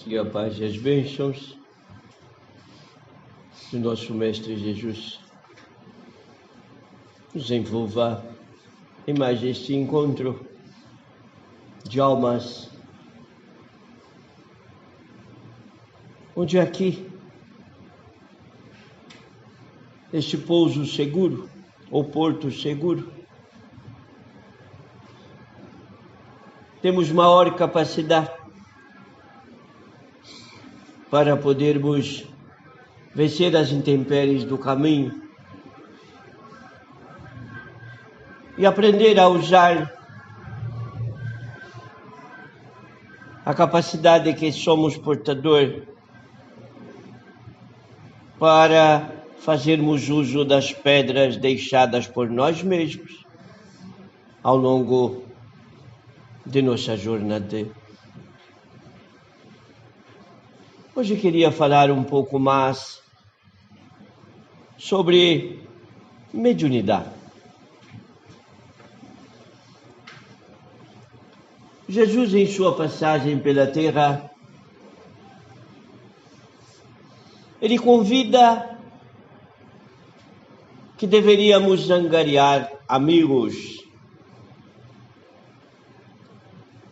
Que a paz e as bênçãos do nosso Mestre Jesus nos envolva em mais este encontro de almas, onde aqui, este pouso seguro, ou porto seguro, temos maior capacidade para podermos vencer as intempéries do caminho e aprender a usar a capacidade que somos portador para fazermos uso das pedras deixadas por nós mesmos ao longo de nossa jornada. Hoje queria falar um pouco mais sobre mediunidade. Jesus, em sua passagem pela terra, ele convida que deveríamos angariar amigos.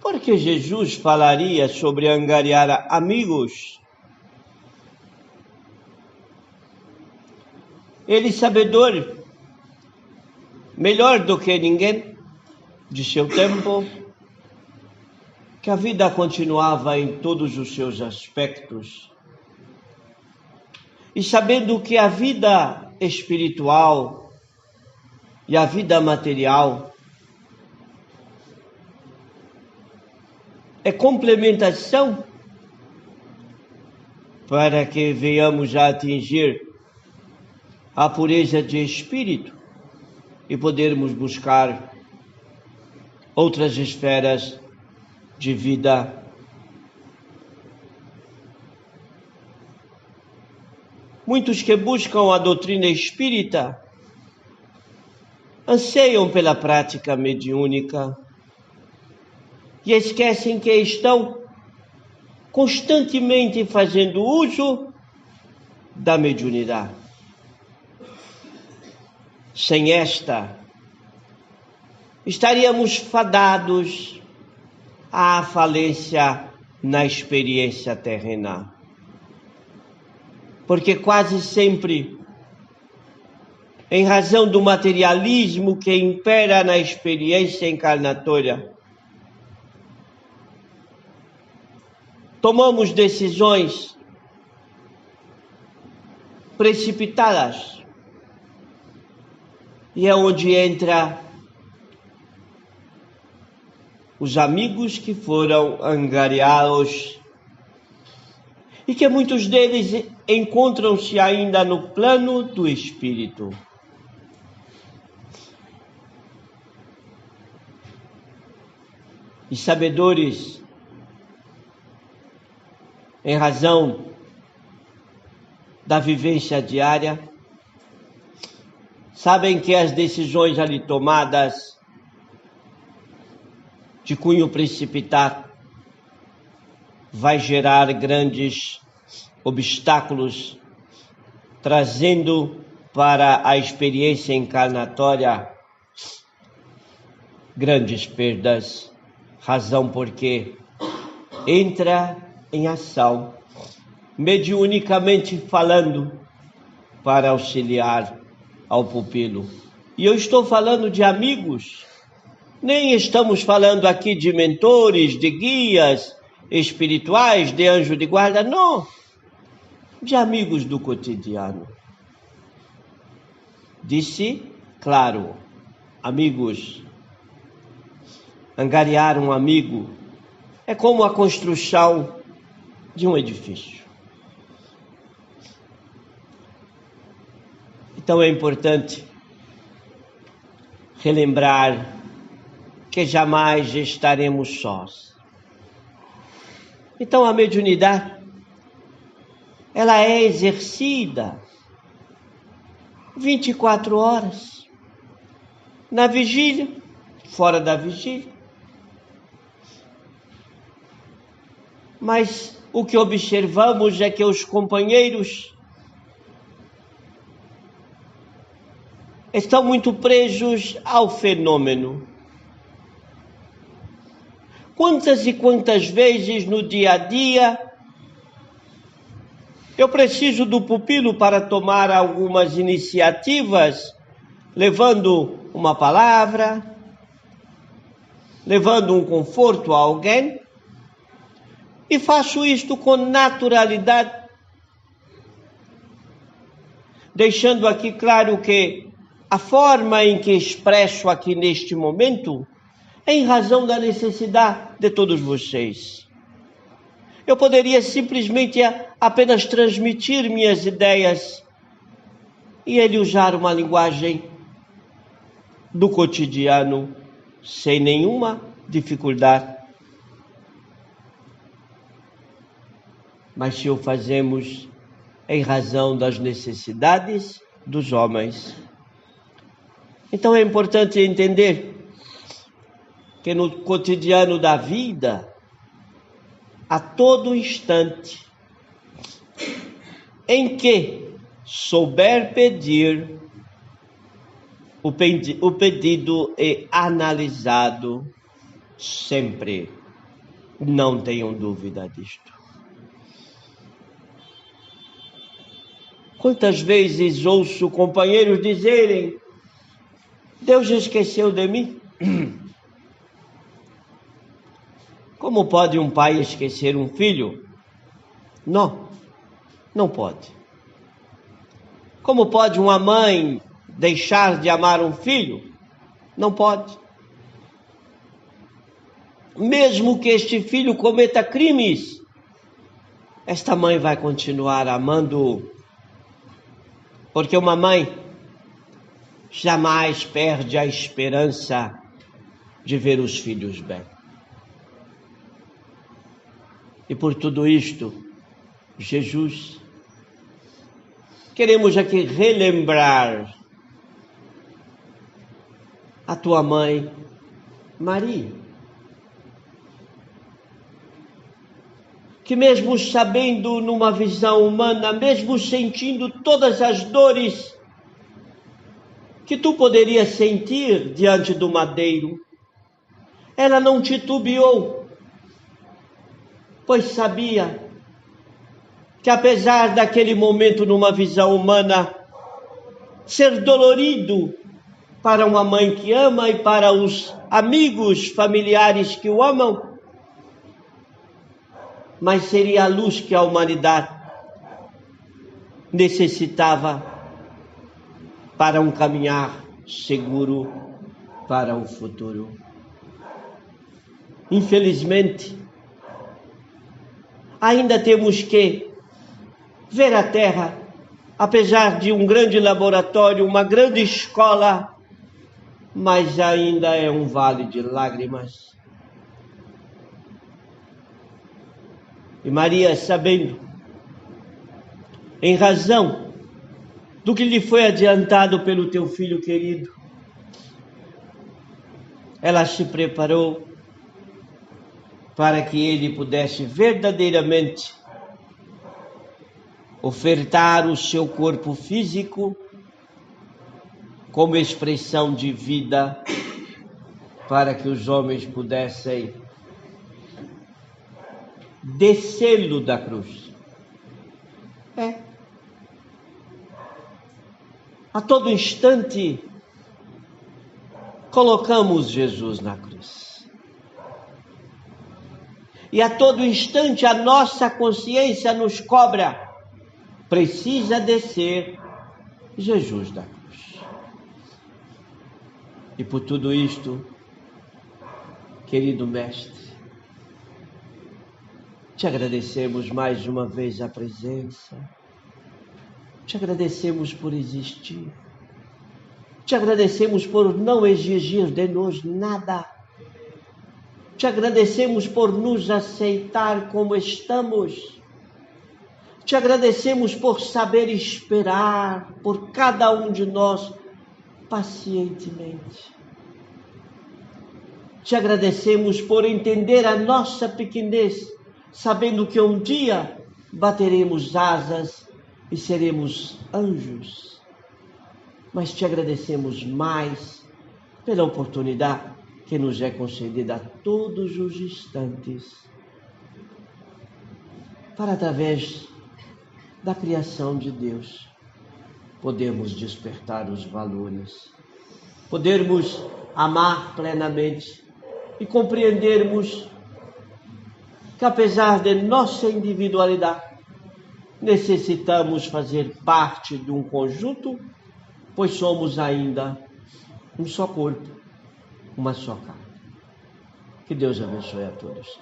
Por que Jesus falaria sobre angariar amigos? Ele, sabedor, melhor do que ninguém de seu tempo, que a vida continuava em todos os seus aspectos, e sabendo que a vida espiritual e a vida material é complementação para que venhamos a atingir a pureza de espírito e podermos buscar outras esferas de vida. Muitos que buscam a doutrina espírita anseiam pela prática mediúnica e esquecem que estão constantemente fazendo uso da mediunidade. Sem esta, estaríamos fadados à falência na experiência terrena. Porque quase sempre, em razão do materialismo que impera na experiência encarnatória, tomamos decisões precipitadas. E é onde entra os amigos que foram angariados e que muitos deles encontram-se ainda no plano do espírito. E sabedores, em razão da vivência diária, sabem que as decisões ali tomadas de cunho precipitado vai gerar grandes obstáculos, trazendo para a experiência encarnatória grandes perdas, razão porque entra em ação, mediunicamente falando, para auxiliar ao pupilo. E eu estou falando de amigos, nem estamos falando aqui de mentores, de guias espirituais, de anjo de guarda, não, de amigos do cotidiano. Disse, claro, amigos. Angariar um amigo é como a construção de um edifício. Então é importante relembrar que jamais estaremos sós. Então a mediunidade, ela é exercida 24 horas, na vigília, fora da vigília. Mas o que observamos é que os companheiros estão muito presos ao fenômeno. Quantas e quantas vezes no dia a dia eu preciso do pupilo para tomar algumas iniciativas, levando uma palavra, levando um conforto a alguém, e faço isto com naturalidade, deixando aqui claro que a forma em que expresso aqui neste momento é em razão da necessidade de todos vocês. Eu poderia simplesmente apenas transmitir minhas ideias e ele usar uma linguagem do cotidiano sem nenhuma dificuldade. Mas se o fazemos em razão das necessidades dos homens, então é importante entender que no cotidiano da vida, a todo instante em que souber pedir, o pedido é analisado sempre. Não tenham dúvida disto. Quantas vezes ouço companheiros dizerem: Deus esqueceu de mim? Como pode um pai esquecer um filho? Não, não pode. Como pode uma mãe deixar de amar um filho? Não pode. Mesmo que este filho cometa crimes, esta mãe vai continuar amando-o, porque uma mãe jamais perde a esperança de ver os filhos bem. E por tudo isto, Jesus, queremos aqui relembrar a tua mãe, Maria, que mesmo sabendo numa visão humana, mesmo sentindo todas as dores que tu poderias sentir diante do madeiro, ela não titubeou, pois sabia que apesar daquele momento numa visão humana ser dolorido para uma mãe que ama e para os amigos, familiares que o amam, mas seria a luz que a humanidade necessitava para um caminhar seguro para o futuro. Infelizmente, ainda temos que ver a Terra, apesar de um grande laboratório, uma grande escola, mas ainda é um vale de lágrimas. E Maria, sabendo, em razão do que lhe foi adiantado pelo teu filho querido, ela se preparou para que ele pudesse verdadeiramente ofertar o seu corpo físico como expressão de vida para que os homens pudessem descê-lo da cruz. A todo instante colocamos Jesus na cruz. E a todo instante a nossa consciência nos cobra: precisa descer Jesus da cruz. E por tudo isto, querido mestre, te agradecemos mais uma vez a presença, te agradecemos por existir, te agradecemos por não exigir de nós nada, te agradecemos por nos aceitar como estamos, te agradecemos por saber esperar por cada um de nós pacientemente. Te agradecemos por entender a nossa pequenez, sabendo que um dia bateremos asas e seremos anjos. Mas te agradecemos mais pela oportunidade que nos é concedida a todos os instantes, para através da criação de Deus podermos despertar os valores, podermos amar plenamente e compreendermos que, apesar de nossa individualidade, necessitamos fazer parte de um conjunto, pois somos ainda um só corpo, uma só carne. Que Deus abençoe a todos.